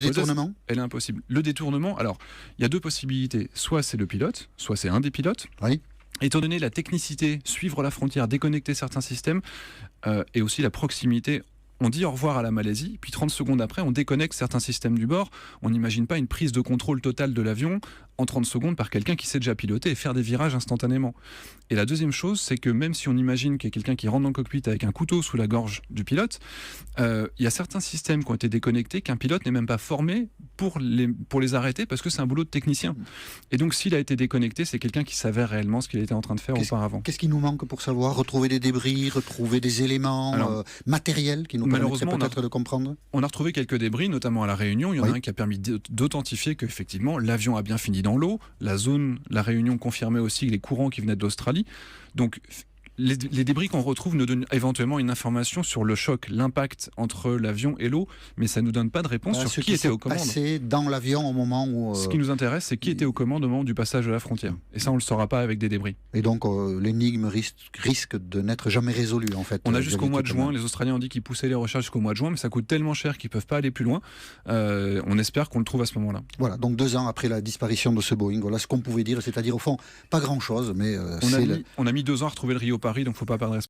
Détournement? Elle est impossible. Le détournement, alors, il y a deux possibilités. Soit c'est le pilote, soit c'est un des pilotes. Oui. Étant donné la technicité, suivre la frontière, déconnecter certains systèmes, et aussi la proximité, on dit au revoir à la Malaisie, puis 30 secondes après, on déconnecte certains systèmes du bord. On n'imagine pas une prise de contrôle totale de l'avion en 30 secondes par quelqu'un qui sait déjà piloter et faire des virages instantanément. Et la deuxième chose, c'est que même si on imagine qu'il y a quelqu'un qui rentre dans le cockpit avec un couteau sous la gorge du pilote, il y a certains systèmes qui ont été déconnectés qu'un pilote n'est même pas formé pour les arrêter parce que c'est un boulot de technicien. Et donc s'il a été déconnecté, c'est quelqu'un qui savait réellement ce qu'il était en train de faire auparavant. Qu'est-ce qui nous manque pour savoir retrouver des débris, retrouver des éléments matériels qui nous permettraient peut-être de comprendre? On a retrouvé quelques débris, notamment à La Réunion. Il y en a un qui a permis d'authentifier qu'effectivement l'avion a bien fini dans l'eau. La Réunion confirmait aussi les courants qui venaient d'Australie. Donc les débris qu'on retrouve nous donnent éventuellement une information sur le choc, l'impact entre l'avion et l'eau, mais ça ne nous donne pas de réponse sur qui était aux commandes. Passé dans l'avion au moment où... Ce qui nous intéresse, c'est qui était aux commandes au moment du passage de la frontière. Et ça, on ne le saura pas avec des débris. Et donc l'énigme risque de n'être jamais résolue en fait. On a jusqu'au mois de juin. Les Australiens ont dit qu'ils poussaient les recherches jusqu'au mois de juin, mais ça coûte tellement cher qu'ils ne peuvent pas aller plus loin. On espère qu'on le trouve à ce moment-là. Voilà, donc 2 ans après la disparition de ce Boeing, voilà ce qu'on pouvait dire, c'est-à-dire au fond, pas grand-chose, mais... On a mis 2 ans à retrouver le Rio-Paris, donc il ne faut pas perdre